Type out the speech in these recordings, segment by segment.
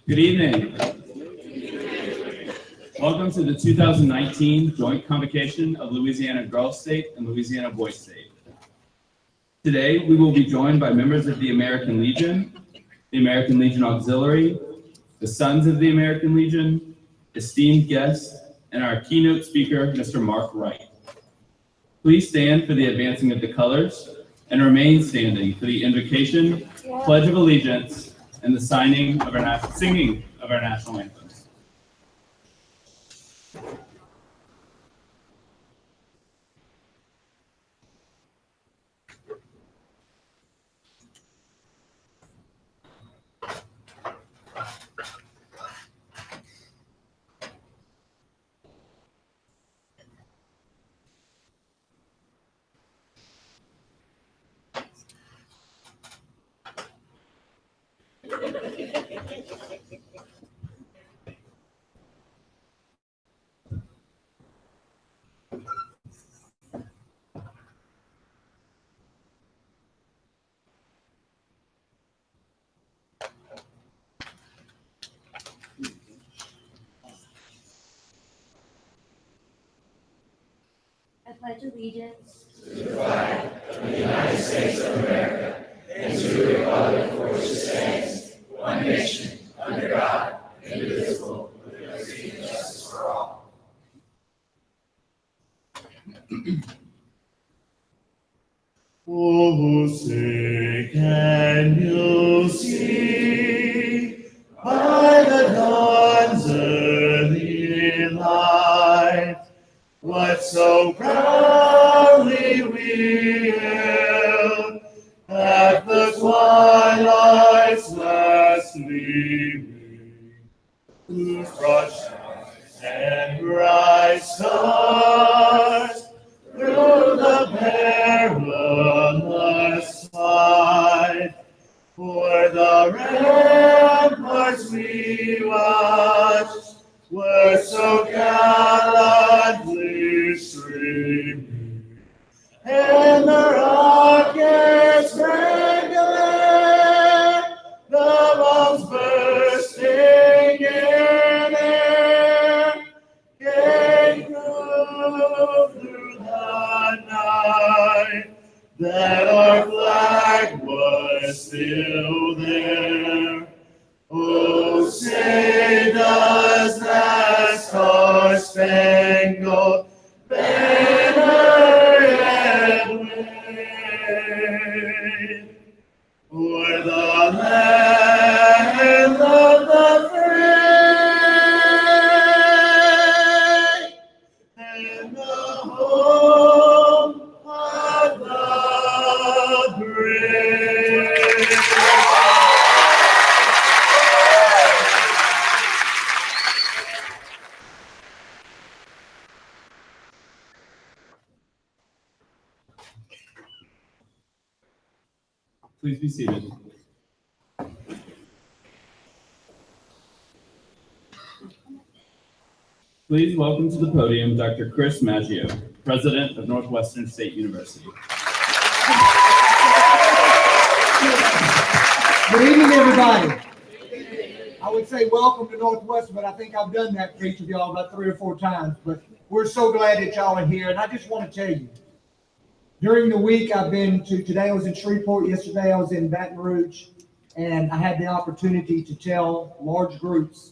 Good evening. Welcome to the 2019 Joint Convocation of Louisiana Girls State and Louisiana Boys State. Today, we will be joined by members of the American Legion, the American Legion Auxiliary, the Sons of the American Legion, esteemed guests, and our keynote speaker, Mr. Mark Wright. Please stand for the advancing of the colors and remain standing for the invocation, Pledge of Allegiance, and the singing of our national anthem. I pledge allegiance to the flag of the United States of America and to the republic for which it stands, one nation, under God, indivisible, with liberty and justice for all. Oh, say can you see by the dawn's early light what so proudly we hailed at the twilight's last gleaming, whose broad shines and bright stars through the perilous fight, for the ramparts we watched were so gallantly streaming, and the rockets wrangling, the bombs bursting in air, came through the night, that our flag was still there. Oh, say does that star-spangled banner yet wave o'er the land of the free and the home of the brave? Please be seated. Please welcome to the podium Dr. Chris Maggio, President of Northwestern State University. Good evening, everybody. I would say welcome to Northwestern, but I think I've done that for each of y'all about 3 or 4 times. But we're so glad that y'all are here. And I just want to tell you, during the week I've been to, today I was in Shreveport, yesterday I was in Baton Rouge, and I had the opportunity to tell large groups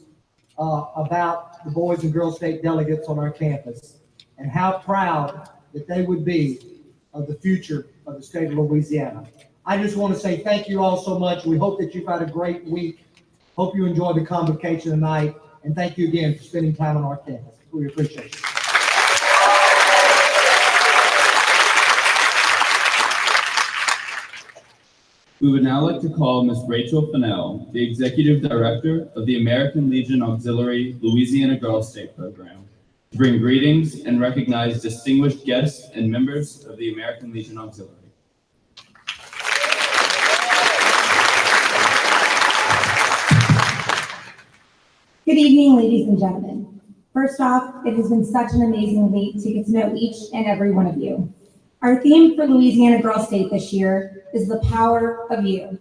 about the Boys and Girls State delegates on our campus and how proud that they would be of the future of the state of Louisiana. I just want to say thank you all so much. We hope that you've had a great week. Hope you enjoyed the convocation tonight, and thank you again for spending time on our campus. We appreciate it. We would now like to call Ms. Rachel Fennell, the Executive Director of the American Legion Auxiliary Louisiana Girls State Program, to bring greetings and recognize distinguished guests and members of the American Legion Auxiliary. Good evening, ladies and gentlemen. First off, it has been such an amazing week to get to know each and every one of you. Our theme for Louisiana Girls State this year is the power of you.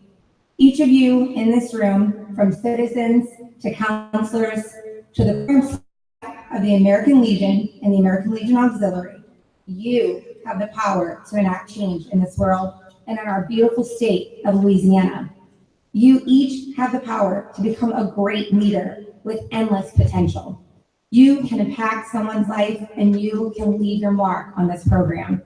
Each of you in this room, from citizens to counselors to the current of the American Legion and the American Legion Auxiliary, you have the power to enact change in this world and in our beautiful state of Louisiana. You each have the power to become a great leader with endless potential. You can impact someone's life and you can leave your mark on this program.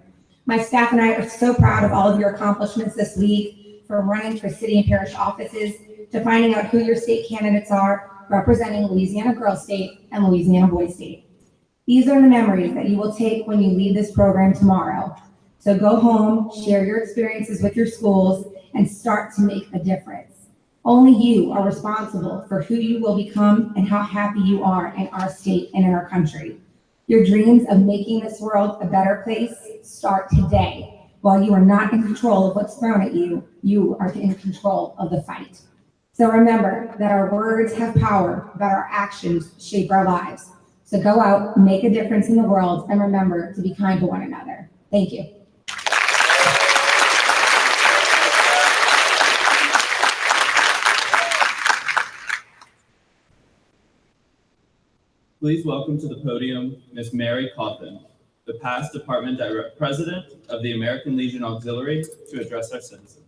My staff and I are so proud of all of your accomplishments this week, from running for city and parish offices to finding out who your state candidates are, representing Louisiana Girl State and Louisiana Boy State. These are the memories that you will take when you leave this program tomorrow. So go home, share your experiences with your schools, and start to make a difference. Only you are responsible for who you will become and how happy you are in our state and in our country. Your dreams of making this world a better place start today. While you are not in control of what's thrown at you, you are in control of the fight. So remember that our words have power, but our actions shape our lives. So go out, make a difference in the world, and remember to be kind to one another. Thank you. Please welcome to the podium Ms. Mary Coffin, the past Department President of the American Legion Auxiliary, to address our citizens.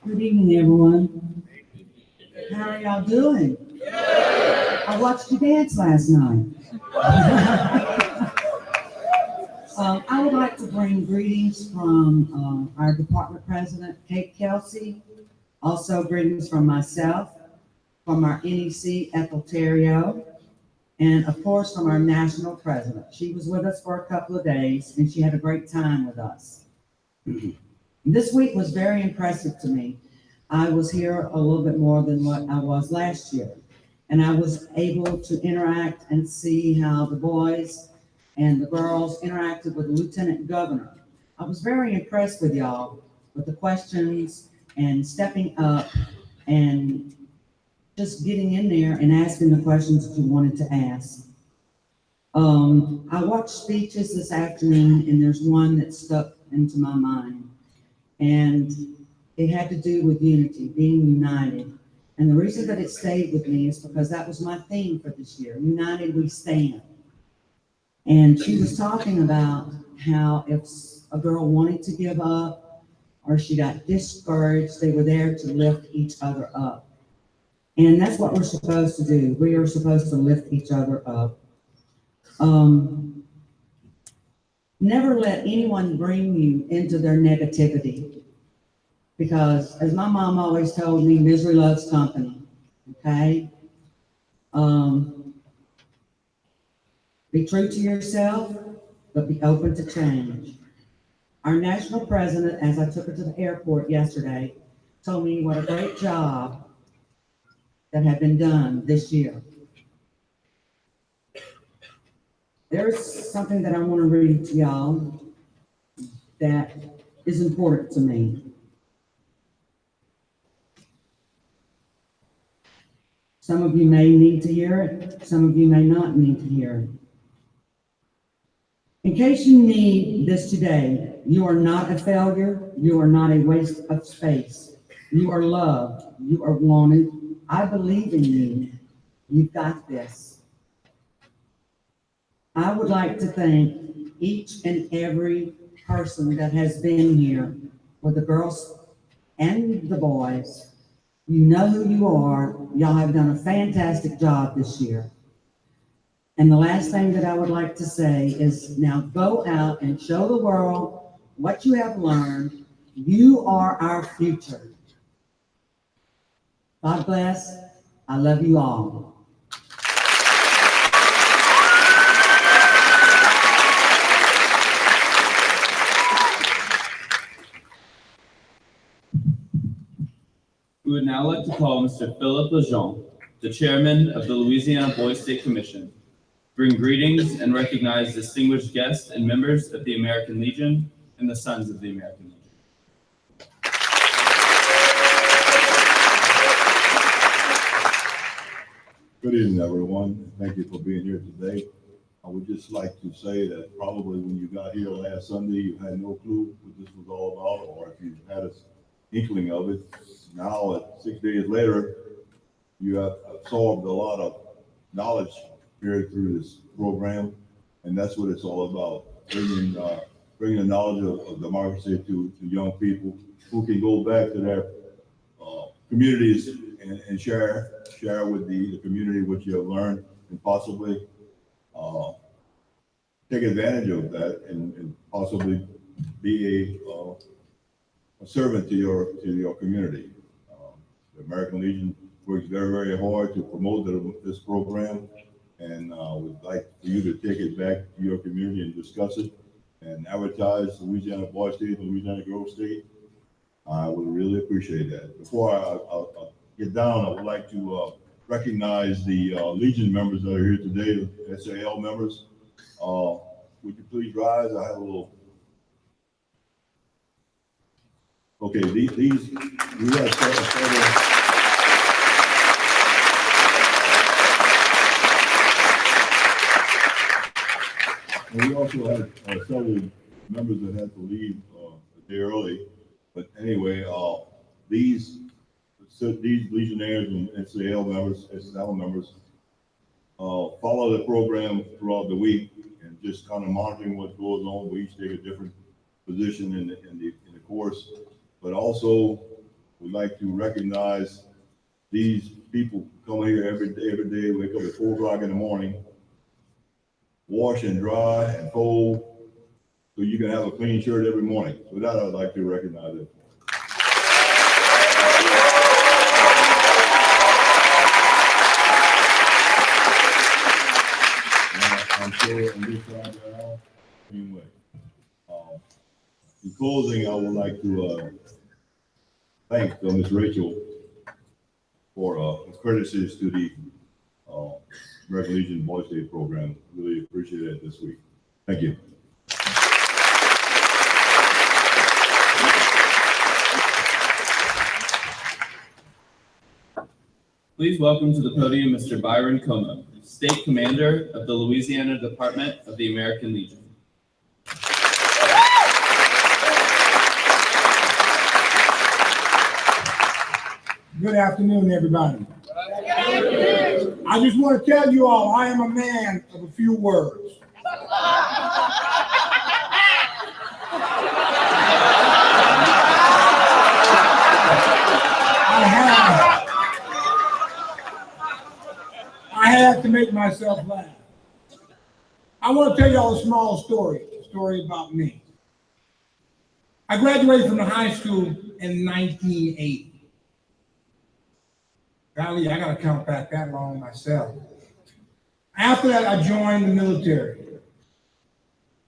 Good evening, everyone. How are y'all doing? I watched you dance last night. I would like to bring greetings from our department president, Kate Kelsey. Also greetings from myself, from our NEC, Ethel Terrio, and of course from our national president. She was with us for a couple of days and she had a great time with us. This week was very impressive to me. I was here a little bit more than what I was last year, and I was able to interact and see how the boys and the girls interacted with the Lieutenant Governor. I was very impressed with y'all, with the questions and stepping up and just getting in there and asking the questions that you wanted to ask. I watched speeches this afternoon, and there's one that stuck into my mind. And it had to do with unity, being united. And the reason that it stayed with me is because that was my theme for this year. United we stand. And she was talking about how if a girl wanted to give up or she got discouraged, they were there to lift each other up. And that's what we're supposed to do. We are supposed to lift each other up. Never let anyone bring you into their negativity. Because as my mom always told me, misery loves company, okay? Be true to yourself, but be open to change. Our national president, as I took her to the airport yesterday, told me what a great job that had been done this year. There's something that I want to read to y'all that is important to me. Some of you may need to hear it, some of you may not need to hear it. In case you need this today, you are not a failure, you are not a waste of space. You are loved, you are wanted. I believe in you. You've got this. I would like to thank each and every person that has been here, with the girls and the boys. You know who you are. Y'all have done a fantastic job this year. And the last thing that I would like to say is now go out and show the world what you have learned. You are our future. God bless. I love you all. We would now like to call Mr. Philip Lejeune, the chairman of the Louisiana Boy State Commission, bring greetings and recognize distinguished guests and members of the American Legion and the Sons of the American Legion. Good evening, everyone. Thank you for being here today. I would just like to say that probably when you got here last Sunday, you had no clue what this was all about, or if you had an inkling of it. Now, 6 days later, you have absorbed a lot of knowledge here through this program, and that's what it's all about, bringing the knowledge of democracy to young people who can go back to their communities and share with the community what you have learned, and possibly take advantage of that and possibly be a servant to your community. The American Legion works very, very hard to promote this program, and would like for you to take it back to your community and discuss it and advertise Louisiana Boy State and Louisiana Girl State. I would really appreciate that. Before I get down, I would like to recognize the Legion members that are here today, the SAL members. Would you please rise? I have a little. Okay, we have several. And we also had several members that had to leave a day early. But anyway, these Legionnaires and SAL members follow the program throughout the week and just kind of monitoring what goes on. We each take a different position in the course, but also we'd like to recognize these people come here every day, wake up at 4 o'clock in the morning, wash and dry and fold, so you can have a clean shirt every morning. So that I'd like to recognize it. I'm sure on this side now, same way. In closing, I would like to thank Ms. Rachel for her courtesies to the American Legion Boy State program. Really appreciate it this week. Thank you. Please welcome to the podium Mr. Byron Como, State Commander of the Louisiana Department of the American Legion. Good afternoon, everybody. I just want to tell you all, I am a man of a few words. I have to make myself laugh. I want to tell y'all a small story about me. I graduated from the high school in 1980. Golly, I gotta count back that long myself. After that, I joined the military.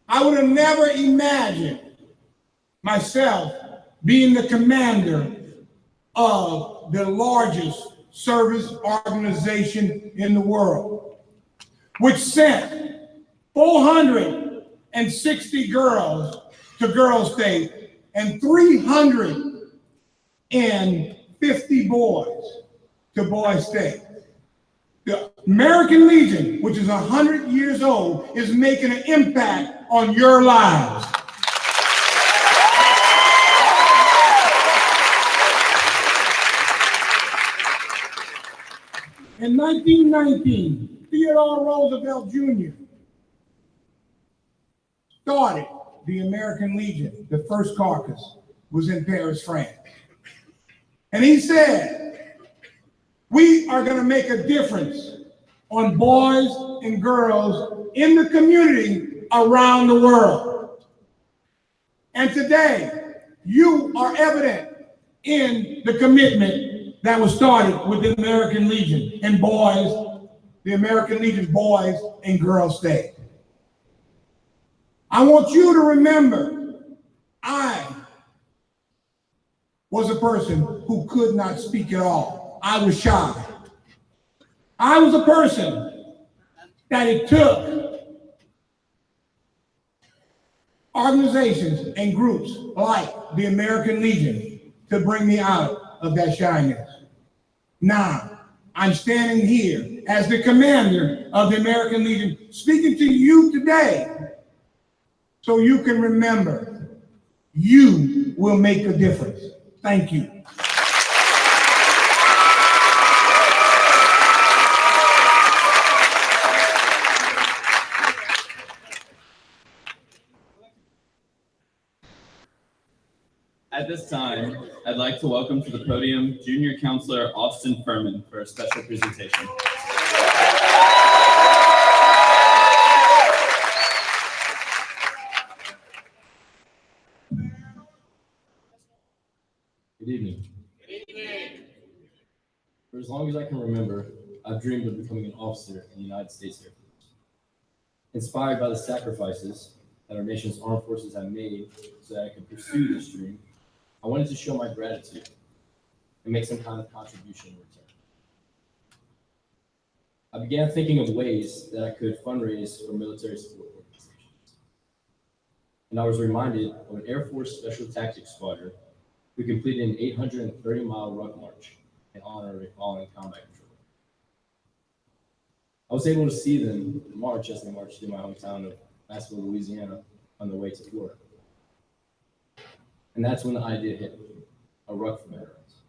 I would have never imagined myself being the commander of the largest service organization in the world, which sent 460 girls to Girl State and 350 boys to Boy State. The American Legion, which is 100 years old, is making an impact on your lives. In 1919, Theodore Roosevelt Jr. started the American Legion. The first caucus was in Paris, France. And he said, we are going to make a difference on boys and girls in the community around the world. And today, you are evident in the commitment that was started with the American Legion and boys, the American Legion Boys and Girls State. I want you to remember, I was a person who could not speak at all. I was shy. I was a person that it took organizations and groups like the American Legion to bring me out of that shyness. Now, I'm standing here as the commander of the American Legion, speaking to you today so you can remember you will make a difference. Thank you. At this time, I'd like to welcome to the podium Junior Counselor Austin Furman for a special presentation. Good evening. For as long as I can remember, I've dreamed of becoming an officer in the United States Air Force. Inspired by the sacrifices that our nation's armed forces have made so that I could pursue this dream, I wanted to show my gratitude and make some kind of contribution in return. I began thinking of ways that I could fundraise for military support organizations. And I was reminded of an Air Force Special Tactics Squadron who completed an 830-mile ruck march in honor of a fallen combat controller. I was able to see them march as they marched through my hometown of Massville, Louisiana, on their way to Florida. And that's when the idea hit me, a ruck for veterans.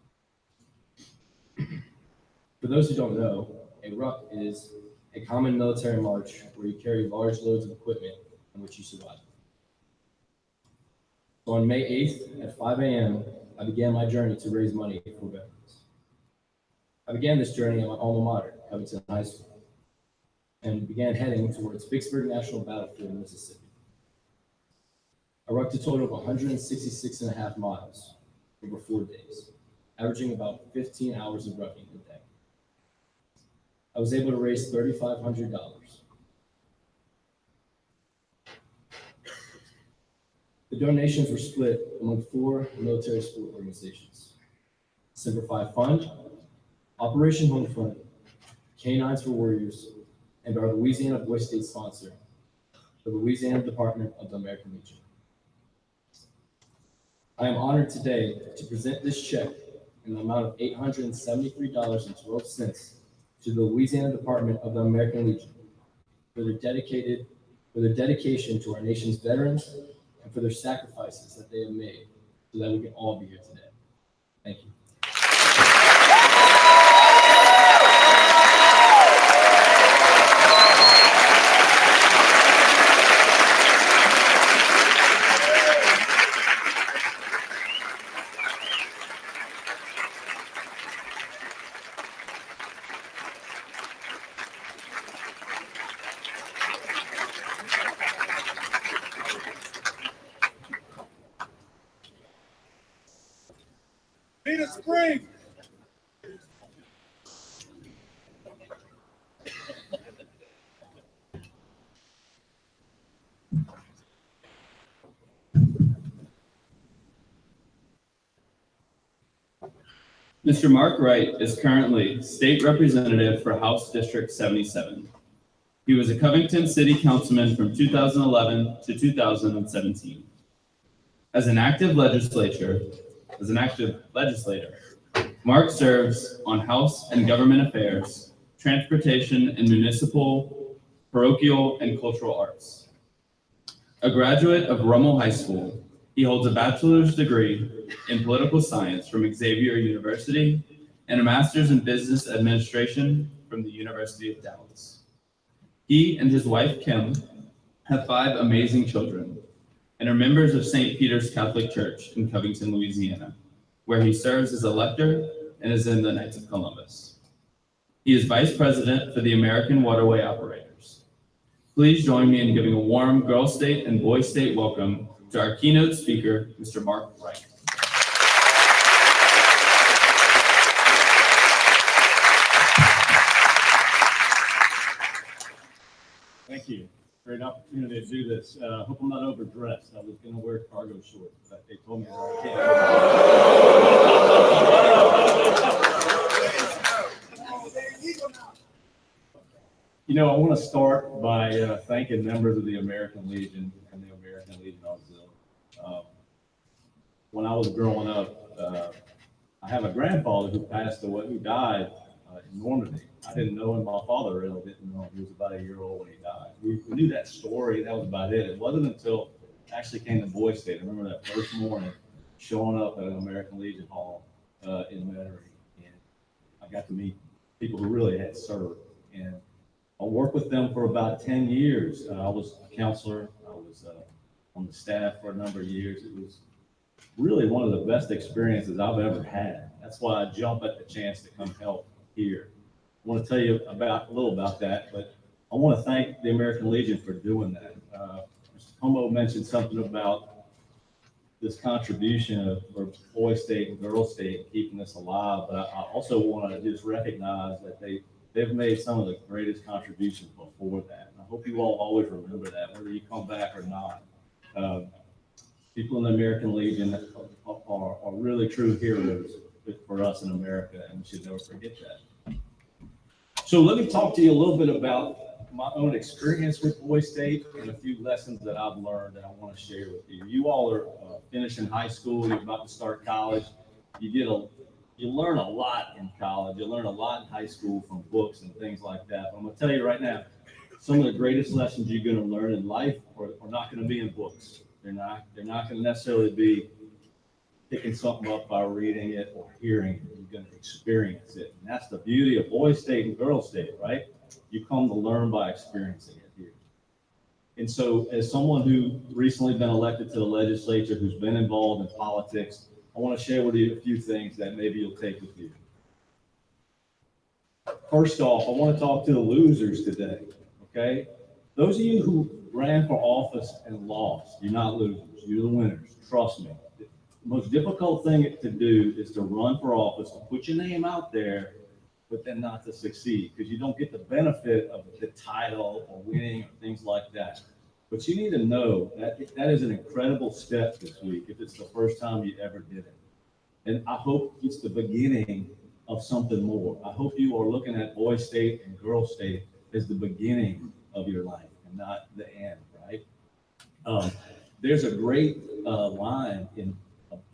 For those who don't know, a ruck is a common military march where you carry large loads of equipment on which you survive. So on May 8th at 5 a.m., I began my journey to raise money for veterans. I began this journey at my alma mater, Covington High School, and began heading towards Vicksburg National Battlefield in Mississippi. I rucked a total of 166.5 miles over 4 days, averaging about 15 hours of rucking a day. I was able to raise $3,500. The donations were split among 4 military support organizations: Simplify Fund, Operation Homefront, Canines for Warriors, and our Louisiana Boy State sponsor, the Louisiana Department of the American Legion. I am honored today to present this check in the amount of $873.12 to the Louisiana Department of the American Legion for their dedication to our nation's veterans and for their sacrifices that they have made so that we can all be here today. Thank you. Peter Spring. Mr. Mark Wright is currently State Representative for House District 77. He was a Covington City Councilman from 2011 to 2017. As an active legislator, Mark serves on House and Government Affairs, Transportation and Municipal, Parochial, and Cultural Arts. A graduate of Rummel High School, he holds a bachelor's degree in political science from Xavier University and a master's in business administration from the University of Dallas. He and his wife, Kim, have 5 amazing children and are members of St. Peter's Catholic Church in Covington, Louisiana, where he serves as a lector and is in the Knights of Columbus. He is Vice President for the American Waterway Operators. Please join me in giving a warm Girl State and Boy State welcome to our keynote speaker, Mr. Mark Wright. Thank you. Great opportunity to do this. Hope I'm not overdressed. I was going to wear cargo shorts, but they told me that I can't. You know, I want to start by thanking members of the American Legion and the American Legion Auxiliary. When I was growing up, I have a grandfather who passed away, who died in Normandy. I didn't know him. My father really didn't know him. He was about a year old when he died. We knew that story. That was about it. It wasn't until I actually came to Boys State. I remember that first morning showing up at an American Legion Hall in Metairie, and I got to meet people who really had served. And I worked with them for about 10 years. I was a counselor. I was on the staff for a number of years. It was really one of the best experiences I've ever had. That's why I jump at the chance to come help here. I want to tell you a little about that, but I want to thank the American Legion for doing that. Mr. Como mentioned something about this contribution for Boys State and Girls State keeping this alive, but I also want to just recognize that they've made some of the greatest contributions before that. And I hope you all always remember that, whether you come back or not. People in the American Legion are really true heroes for us in America, and we should never forget that. So let me talk to you a little bit about my own experience with Boys State and a few lessons that I've learned that I want to share with you. You all are finishing high school, you're about to start college. You learn a lot in college. You learn a lot in high school from books and things like that. But I'm going to tell you right now, some of the greatest lessons you're going to learn in life are not going to be in books. They're not going to necessarily be picking something up by reading it or hearing it. You're going to experience it. And that's the beauty of Boys State and Girls State, right? You come to learn by experiencing it here. And so as someone who recently been elected to the legislature, who's been involved in politics, I want to share with you a few things that maybe you'll take with you. First off, I want to talk to the losers today, okay? Those of you who ran for office and lost, you're not losers, you're the winners, trust me. The most difficult thing to do is to run for office, to put your name out there, but then not to succeed, because you don't get the benefit of the title or winning or things like that. But you need to know that that is an incredible step this week if it's the first time you ever did it. And I hope it's the beginning of something more. I hope you are looking at Boys State and Girls State as the beginning of your life and not the end, right? There's a great line in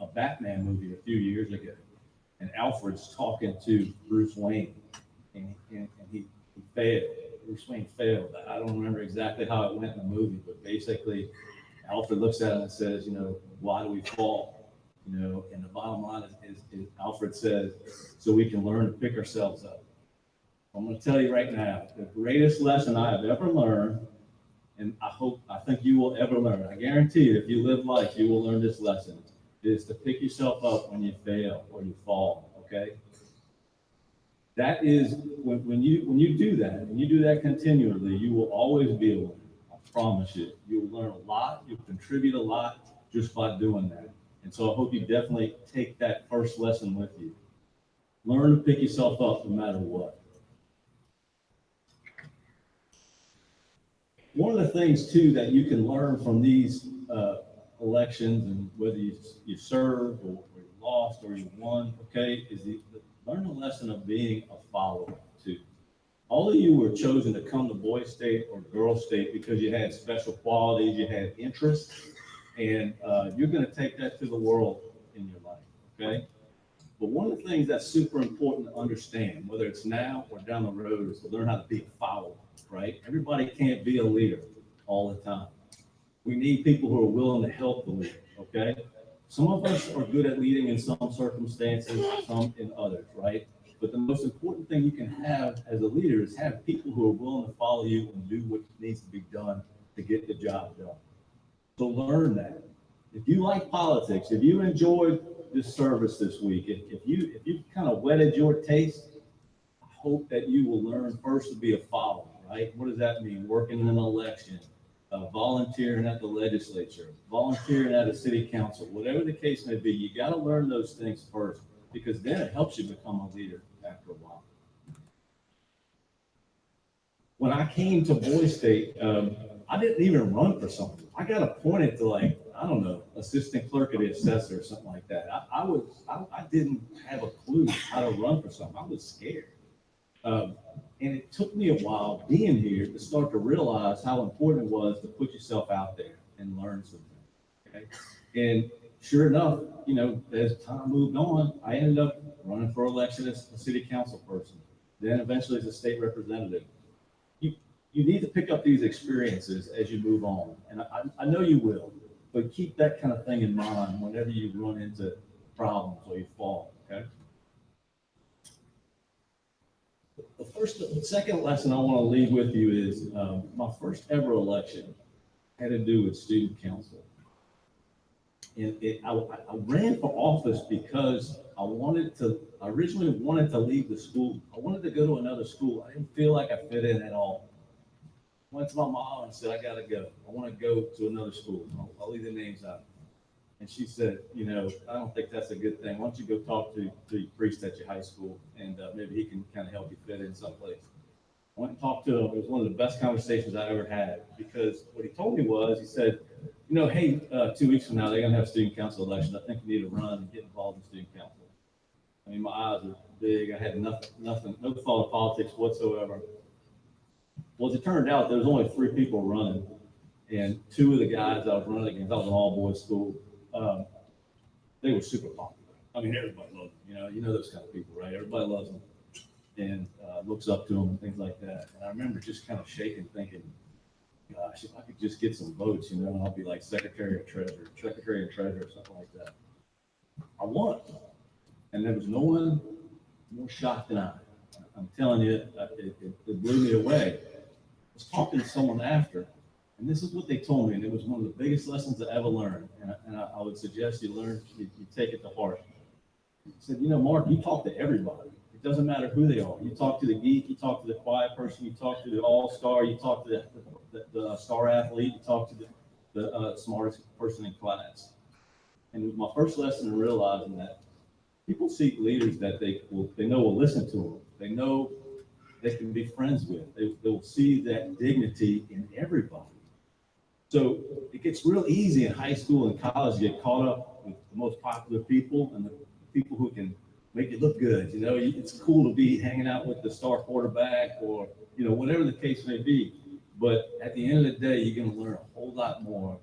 a Batman movie a few years ago, and Alfred's talking to Bruce Wayne, and he failed. Bruce Wayne failed. I don't remember exactly how it went in the movie, but basically Alfred looks at him and says, why do we fall? And the bottom line is Alfred says, so we can learn to pick ourselves up. I'm going to tell you right now, the greatest lesson I have ever learned, and I think you will ever learn, I guarantee you, if you live life, you will learn this lesson, is to pick yourself up when you fail or you fall, okay? That is, when you do that, and you do that continually, you will always be a winner. I promise you. You will learn a lot, you'll contribute a lot just by doing that. And so I hope you definitely take that first lesson with you. Learn to pick yourself up no matter what. One of the things, too, that you can learn from these elections, and whether you served or you lost or you won, okay, is learn the lesson of being a follower, too. All of you were chosen to come to Boys State or Girls State because you had special qualities, you had interests, and you're going to take that to the world in your life, okay? But one of the things that's super important to understand, whether it's now or down the road, is to learn how to be a follower, right? Everybody can't be a leader all the time. We need people who are willing to help the leader, okay? Some of us are good at leading in some circumstances, some in others, right? But the most important thing you can have as a leader is have people who are willing to follow you and do what needs to be done to get the job done. So learn that. If you like politics, if you enjoyed this service this week, if you kind of whetted your taste, I hope that you will learn first to be a follower, right? What does that mean? Working in an election, volunteering at the legislature, volunteering at a city council, whatever the case may be, you got to learn those things first, because then it helps you become a leader after a while. When I came to Boys State, I didn't even run for something. I got appointed to assistant clerk of the assessor or something like that. I didn't have a clue how to run for something. I was scared. And it took me a while being here to start to realize how important it was to put yourself out there and learn something. Okay? And sure enough, as time moved on, I ended up running for election as a city council person. then eventually as a state representative. You need to pick up these experiences as you move on, and I know you will, but keep that kind of thing in mind whenever you run into problems or you fall, okay? The second lesson I want to leave with you is my first ever election had to do with student council. And I ran for office because I originally wanted to leave the school. I wanted to go to another school. I didn't feel like I fit in at all. I went to my mom and said, I gotta go. I want to go to another school. I'll leave the names out. And she said, I don't think that's a good thing. Why don't you go talk to the priest at your high school, and maybe he can kind of help you fit in someplace. I went and talked to him. It was one of the best conversations I ever had, because what he told me was, he said, hey, 2 weeks from now, they're going to have student council elections. I think you need to run and get involved in student council. I mean, my eyes are big. I had no thought of politics whatsoever. Well, as it turned out, there was only 3 people running, and 2 of the guys I was running against, I was an all-boys school, they were super popular. I mean, everybody loved them. You know those kind of people, right? Everybody loves them and looks up to them and things like that. And I remember just kind of shaking, thinking, gosh, if I could just get some votes, and I'll be like secretary and treasurer, something like that. I won, and there was no one more shocked than I. I'm telling you, it blew me away. I was talking to someone after, and this is what they told me, and it was one of the biggest lessons I ever learned, and I would suggest you take it to heart. He said, Mark, you talk to everybody. It doesn't matter who they are. You talk to the geek, you talk to the quiet person, you talk to the all-star, you talk to the star athlete, you talk to the smartest person in class. And it was my first lesson in realizing that people seek leaders that they know will listen to them. They know they can be friends with. They will see that dignity in everybody. So it gets real easy in high school and college to get caught up with the most popular people and the people who can make you look good. It's cool to be hanging out with the star quarterback or, whatever the case may be. But at the end of the day, you're going to learn a whole lot more.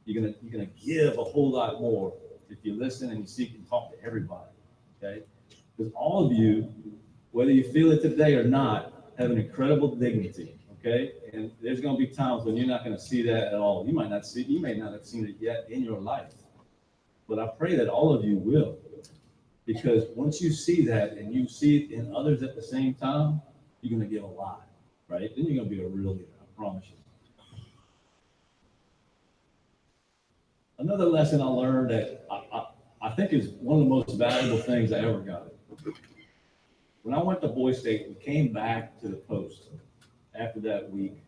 You're going to give a whole lot more if you listen and you seek and talk to everybody. Okay? Because all of you, whether you feel it today or not, have an incredible dignity. Okay? And there's going to be times when you're not going to see that at all. You may not have seen it yet in your life. But I pray that all of you will. Because once you see that and you see it in others at the same time, you're going to give a lot, right? Then you're going to be a real leader, I promise you. Another lesson I learned that I think is one of the most valuable things I ever got. When I went to Boise State, we came back to the post after that week,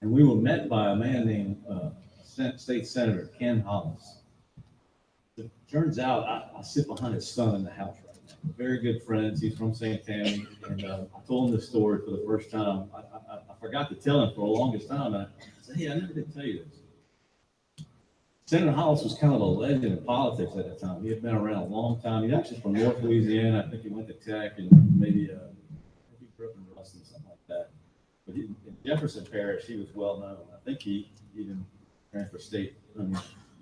and we were met by a man named State Senator Ken Hollis. It turns out I sit behind his son in the house right now. Very good friends. He's from St. Tammany, and I told him this story for the first time. I forgot to tell him for the longest time. I said, hey, I never did tell you this. Senator Hollis was kind of a legend in politics at the time. He had been around a long time. He's actually from North Louisiana. I think he went to Tech and maybe he grew up in Ruston, something like that. But in Jefferson Parish, he was well known. I think he even ran for state,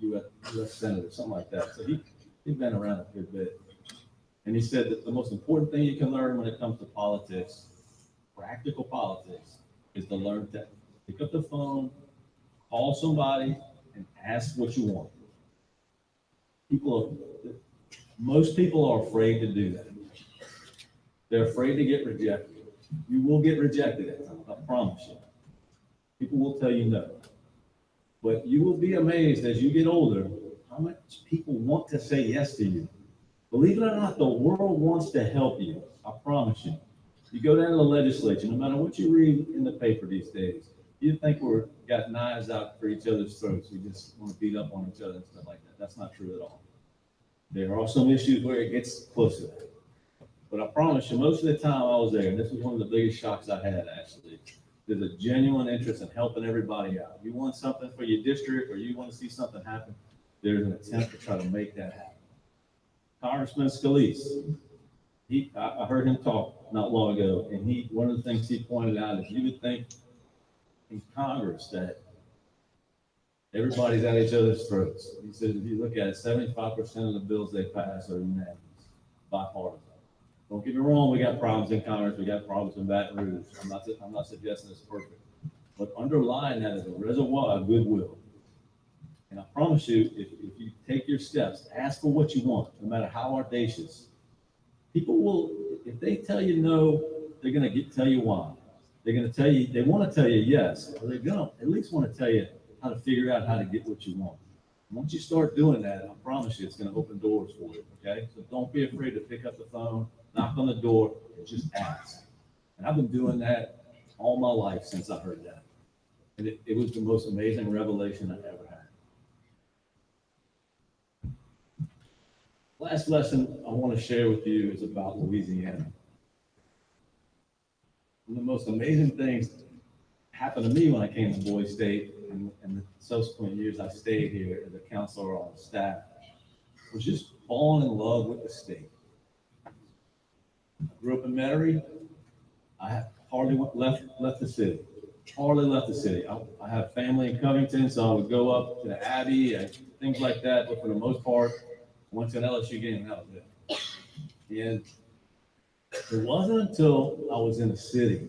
U.S. Senator, something like that. So he'd been around a good bit. And he said that the most important thing you can learn when it comes to politics, practical politics, is to learn to pick up the phone, call somebody, and ask what you want. Most people are afraid to do that. They're afraid to get rejected. You will get rejected at times, I promise you. People will tell you no. But you will be amazed as you get older how much people want to say yes to you. Believe it or not, the world wants to help you. I promise you. You go down to the legislature, no matter what you read in the paper these days, you think we're got knives out for each other's throats. We just want to beat up on each other and stuff like that. That's not true at all. There are some issues where it gets close to that. But I promise you, most of the time I was there, and this was one of the biggest shocks I had actually, there's a genuine interest in helping everybody out. You want something for your district or you want to see something happen, there's an attempt to try to make that happen. Congressman Scalise, I heard him talk not long ago, and one of the things he pointed out is you would think in Congress that everybody's at each other's throats. He said if you look at it, 75% of the bills they pass are unanimous, bipartisan. Don't get me wrong, we got problems in Congress, we got problems in Baton Rouge. I'm not suggesting it's perfect. But underlying that is a reservoir of goodwill. And I promise you, if you take your steps, ask for what you want, no matter how audacious, people will, if they tell you no, they're gonna tell you why. They're gonna tell you, they wanna tell you yes, or they're gonna at least wanna tell you how to figure out how to get what you want. Once you start doing that, I promise you, it's gonna open doors for you, okay? So don't be afraid to pick up the phone, knock on the door, and just ask. And I've been doing that all my life since I heard that. And it was the most amazing revelation I ever had. Last lesson I want to share with you is about Louisiana. One of the most amazing things happened to me when I came to Boise State, and the subsequent years I stayed here as a counselor on staff, was just falling in love with the state. I grew up in Metairie. I hardly left the city. Hardly left the city. I have family in Covington, so I would go up to the Abbey and things like that. But for the most part, I went to an LSU game and that was it. And it wasn't until I was in the city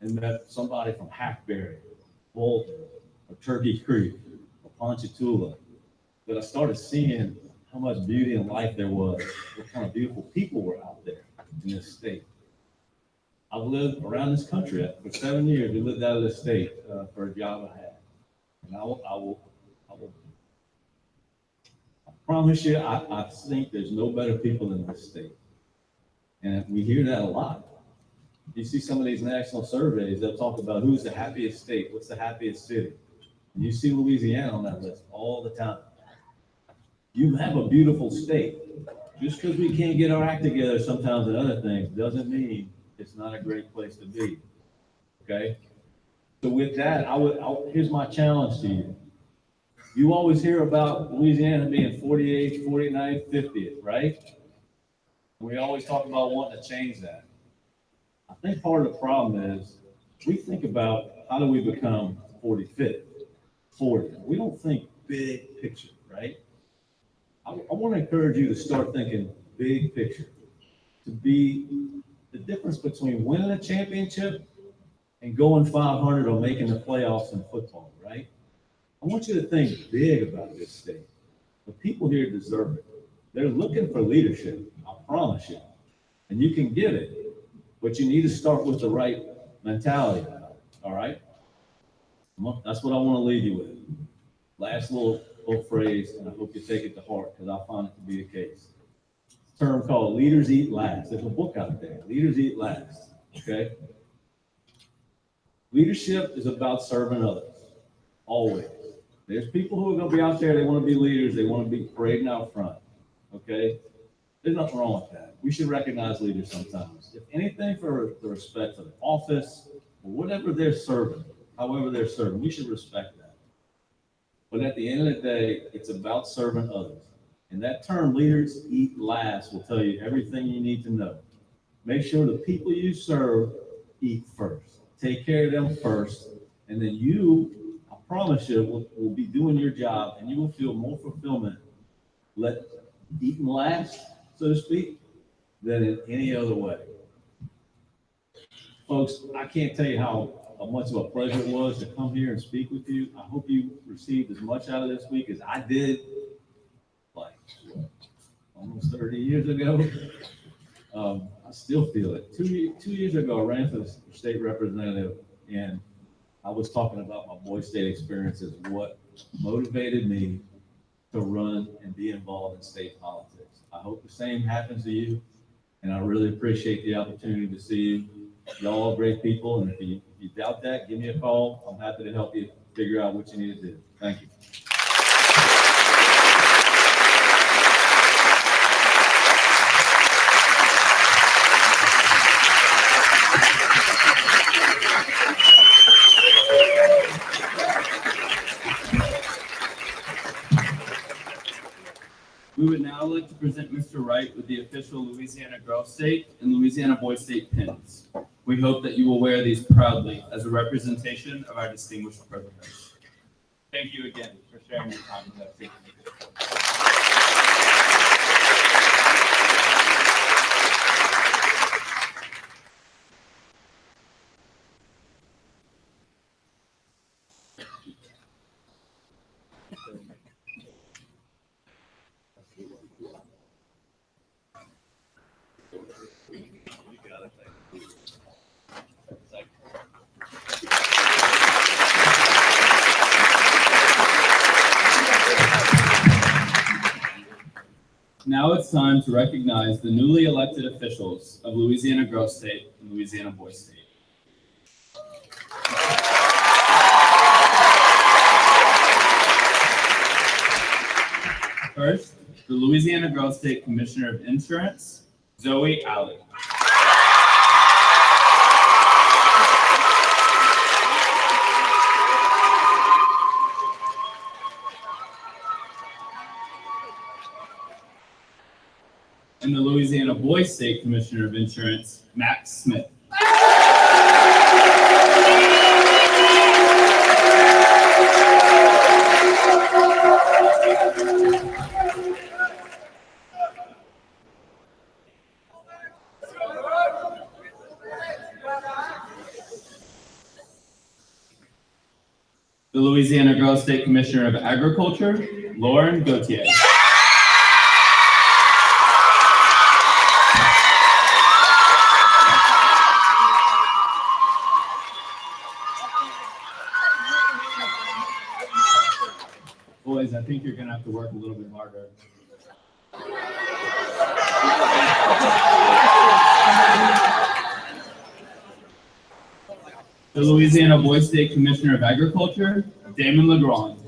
and met somebody from Hackberry, Bolton, or Turkey Creek, or Ponchatoula that I started seeing how much beauty and life there was, what kind of beautiful people were out there in this state. I've lived around this country for 7 years. We lived out of this state for a job I had. And I promise you, I think there's no better people in this state. And we hear that a lot. You see some of these national surveys, they'll talk about who's the happiest state, what's the happiest city. And you see Louisiana on that list all the time. You have a beautiful state. Just because we can't get our act together sometimes and other things doesn't mean it's not a great place to be, okay? So with that, here's my challenge to you. You always hear about Louisiana being 48th, 49th, 50th, right? We always talk about wanting to change that. I think part of the problem is we think about how do we become 45th, 40th. We don't think big picture, right? I want to encourage you to start thinking big picture, to be the difference between winning a championship and going 500 or making the playoffs in football, right? I want you to think big about this state. The people here deserve it. They're looking for leadership, I promise you. And you can get it, but you need to start with the right mentality, all right? That's what I want to leave you with. Last little phrase, and I hope you take it to heart because I find it to be the case. Term called Leaders Eat Last. There's a book out there, Leaders Eat Last, okay? Leadership is about serving others, always. There's people who are going to be out there, they want to be leaders, they want to be parading out front, okay? There's nothing wrong with that. We should recognize leaders sometimes. If anything, for the respect for the office, or whatever they're serving, however they're serving, we should respect that. But at the end of the day, it's about serving others. And that term, leaders eat last, will tell you everything you need to know. Make sure the people you serve eat first. Take care of them first. And then you, I promise you, will be doing your job and you will feel more fulfillment eating last, so to speak, than in any other way. Folks, I can't tell you how much of a pleasure it was to come here and speak with you. I hope you received as much out of this week as I did, like, almost 30 years ago. I still feel it. Two years ago, I ran for the state representative, and I was talking about my Boise State experiences, what motivated me to run and be involved in state politics. I hope the same happens to you, and I really appreciate the opportunity to see you. Y'all are great people, and if you doubt that, give me a call. I'm happy to help you figure out what you need to do. Thank you. We would now like to present Mr. Wright with the official Louisiana Girl State and Louisiana Boy State pins. We hope that you will wear these proudly as a representation of our distinguished privilege. Thank you again for sharing your time with us. Now it's time to recognize the newly elected officials of Louisiana Girls State and Louisiana Boys State. First, the Louisiana Girls State Commissioner of Insurance, Zoe Alley. And the Louisiana Boys State Commissioner of Insurance, Max Smith. The Louisiana Girls State Commissioner of Agriculture, Lauren Gauthier. Boys, I think you're gonna have to work a little bit harder. The Louisiana Boys State Commissioner of Agriculture, Damon Legrand.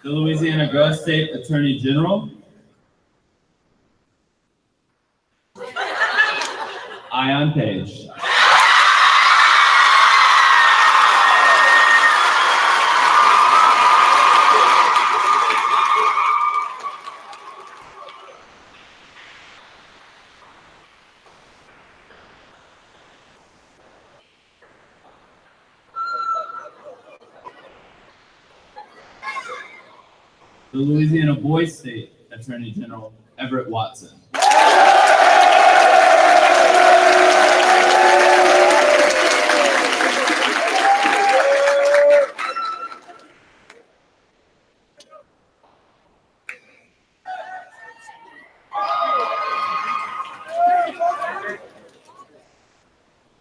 The Louisiana Girls State Attorney General, Ion Page. The Louisiana Boys State Attorney General, Everett Watson.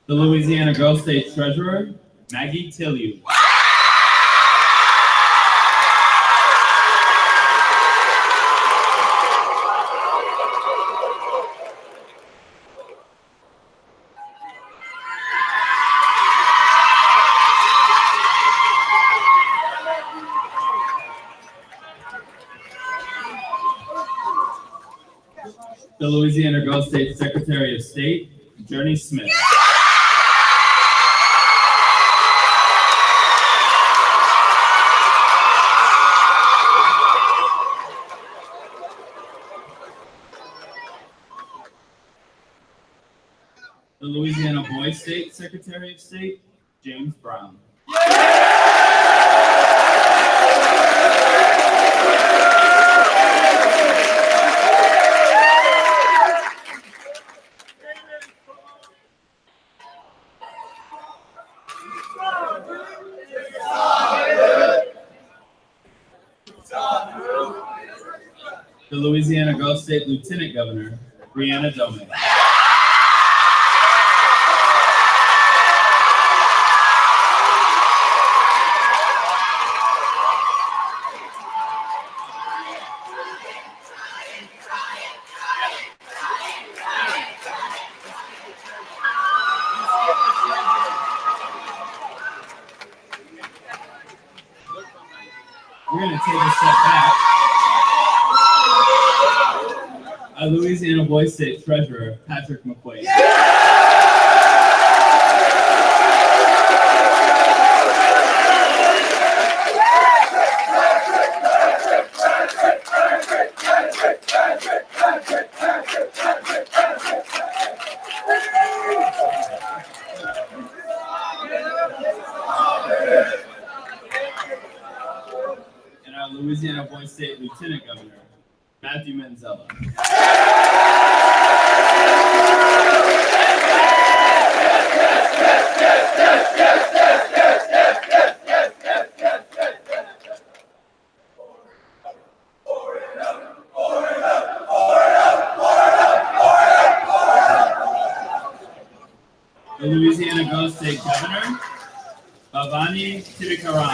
The Louisiana Girls State Treasurer, Maggie Tillieu. The Louisiana Girls State Secretary of State, Journey Smith. The Louisiana Boys State Secretary of State, James Brown. The Louisiana Girls State Lieutenant Governor, Brianna Domingue. We're going to take a step back. Our Louisiana Boys State Treasurer, Patrick McQuaid. And our Louisiana Boys State Lieutenant Governor, Matthew Manzella. State Governor, Bhavani Tivikaran.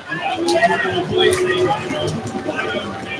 And now we have the Boise State Governor,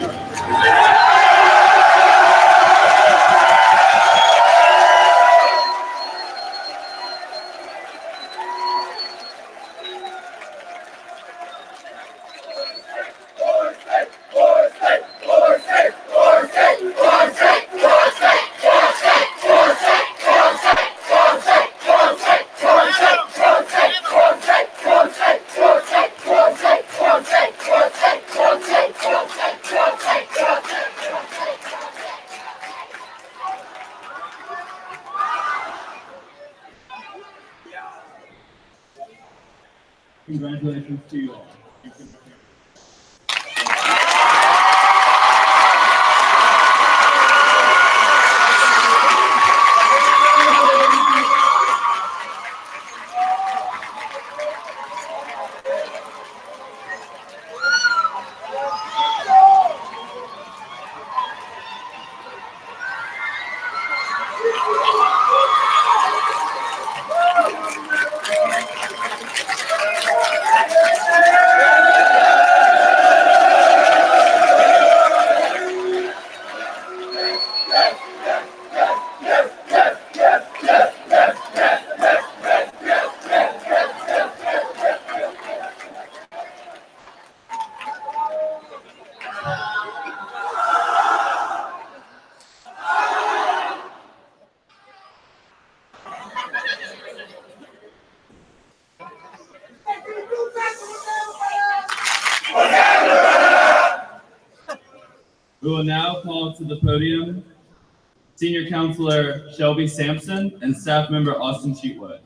Congratulations to you all. We will now call to the podium Senior Counselor Shelby Sampson and Staff Member Austin Cheatwood.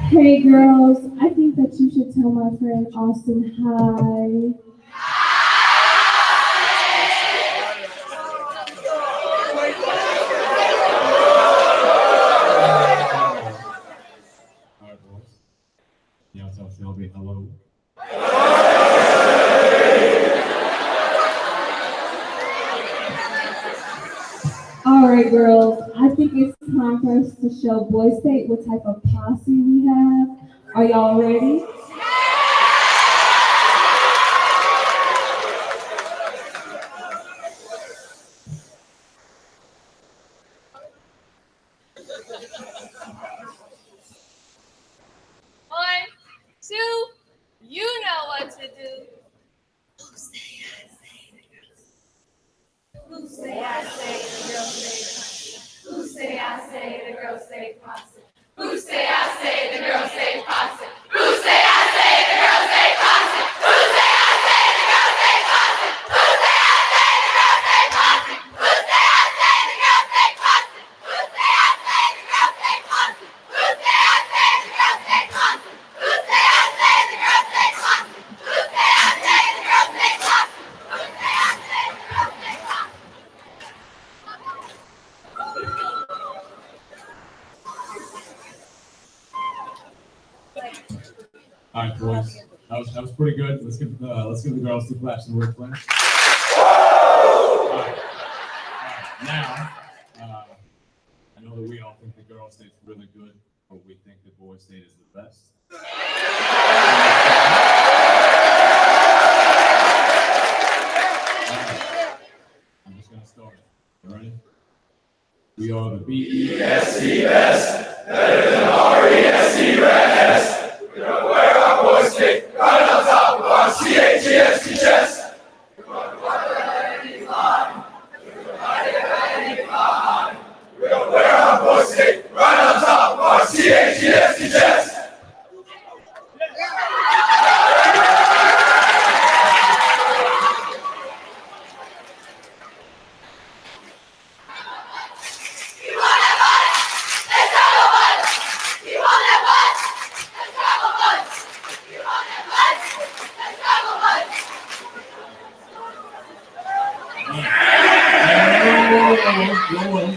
Hey girls, I think that you should tell my friend Austin hi. All right, boys. Y'all tell Shelby hello. All right, girls, I think it's time for us to show Boise State what type of posse we have. Are y'all ready? One, two, you know what to do. Who say I say the girls say Who say I say the girls say posse? Who say I say the girls say posse? Who say I say the girls say posse? Who say I say the girls say posse? Who say I say the girls say posse? Who say I say the girls say posse? Who say I say the girls say posse? Who say I say the girls say posse? Who say I say the girls say posse? Who say I say the girls say posse? Who say I say the girls say posse? All right, boys. That was pretty good. Let's give the girls two claps and word play. All right. Now, I know that we all think the girls' state's really good, but we think the boys' state is the best. I'm just gonna start You ready? We are the BES. B-S-C-S, better than R-E-S-C-S. We're gonna wear our voice tape right on top of our C-H-E-S-T chest. We're gonna wear our voice tape right on top of our C-H-E-S-T chest.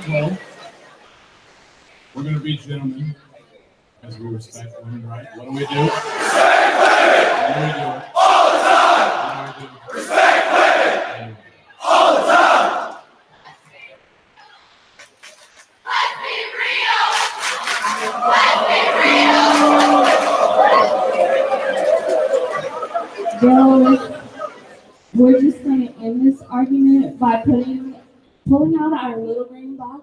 Whoa. We're gonna be gentlemen as we respect women, right? What do we do? Respect women! What do we do? All the time! What do we do? Respect women! All the time! Let's be real. Let's be real. Girls, we're just gonna end this argument by pulling out our little green box.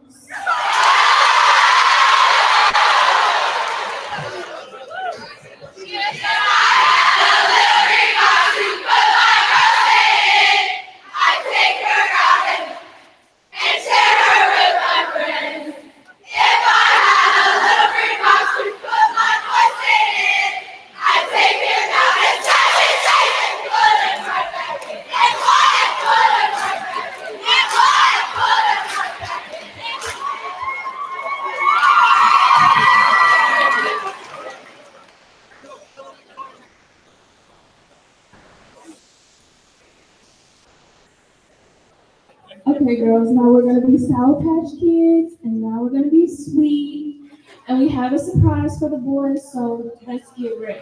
Okay, girls, now we're gonna be Sour Patch Kids, and now we're gonna be sweet. And we have a surprise for the boys, so let's get ready.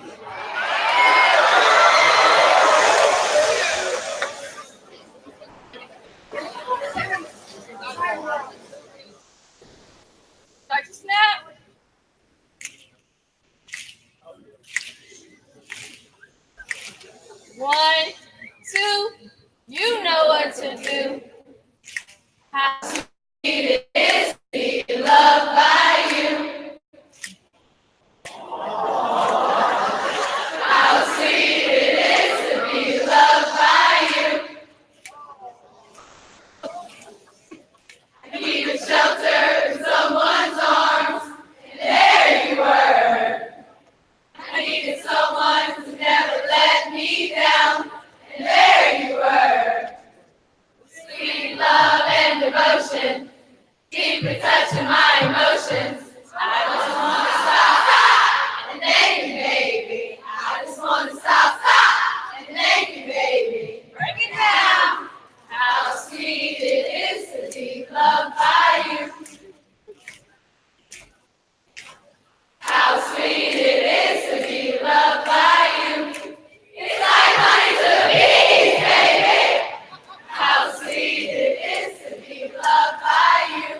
Start to snap. One, two, you know what to do. How sweet it is to be loved by you. How sweet it is to be loved by you. I needed shelter in someone's arms, and there you were. I needed someone to never let me down, and there you were. Sweet love and devotion, deeply touching my emotions. I just want to stop and thank you, baby. I just want to stop and thank you, baby. Break it down. How sweet it is to be loved by you. How sweet it is to be loved by you. It's like honey to the bees, baby. How sweet it is to be loved by you.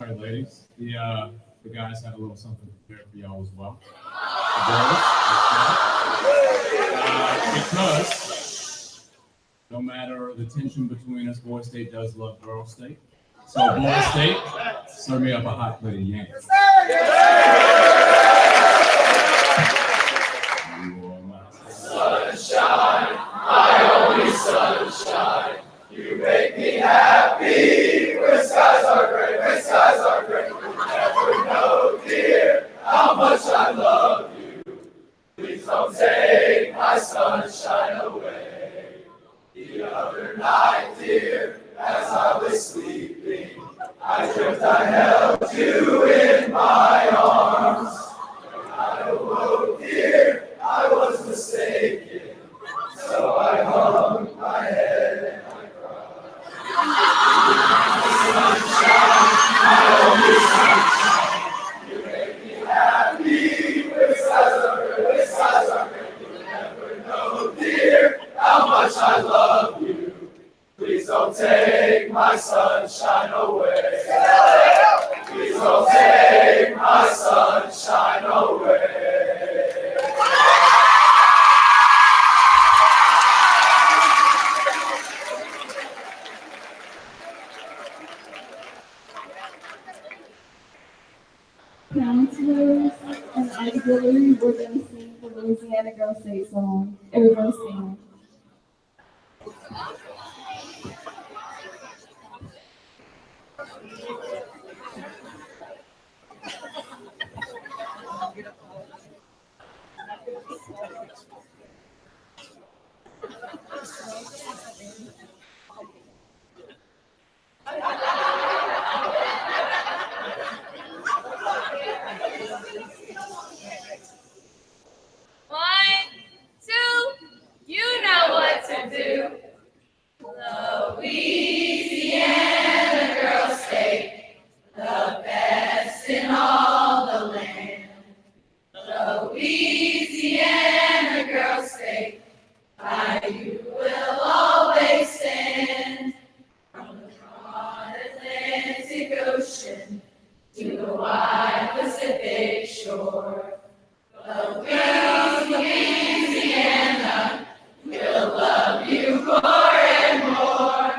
All right, ladies. The guys have a little something prepared for y'all as well. Because no matter the tension between us, Boy State does love Girl State. So Boy State, serve me up a hot plate of yams. Sunshine, my only sunshine. You make me happy when skies are gray, when skies are gray. You never know, dear, how much I love you. Please don't take my sunshine away. The other night, dear, as I was sleeping, I dreamt I held you in my arms. When I awoke, dear, I was mistaken. So I hung my head and I cried. Sunshine, my only sunshine. You make me happy when skies are gray, when skies are gray. You never know, dear, how much I love you. Please don't take my sunshine away. Counselors and auxiliary, we're gonna sing the Louisiana Girl State song. Everybody sing. One, two, you know what to do. Louisiana girl state, the best in all the land. Louisiana girl state, by you will always stand. From the broad Atlantic Ocean to the wide Pacific shore. The girls of Louisiana will love you more and more.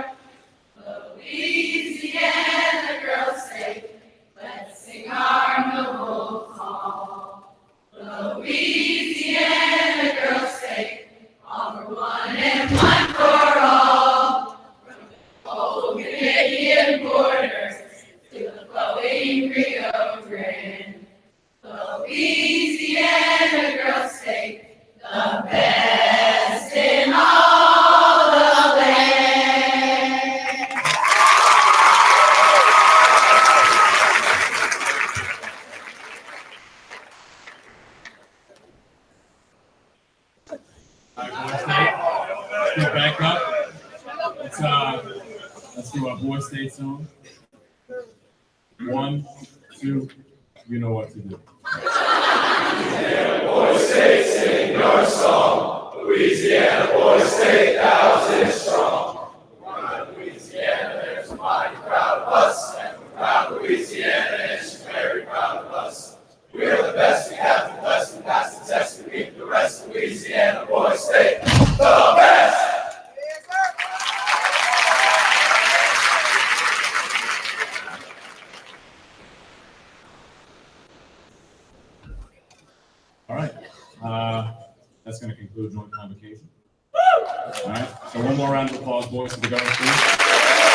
Louisiana girls state, let's sing our noble call. Louisiana girls state, all for one and one for all. From the old Canadian borders to the flowing Rio Grande. Louisiana girls state, the best in all the land. All right, Boy State, let's get back up. Let's do our Boy State song. 1, 2, you know what to do. Boy State, sing your song. Louisiana, boy State, thousand strong. Louisiana, there's a mighty proud of us. And we're proud of Louisiana, and she's very proud of us. We're the best, we have the best, we pass the test, we beat the rest. Louisiana, boy State, the best. All right, that's going to conclude joint convocation. All right, so one more round of applause, boys, for the girls, please.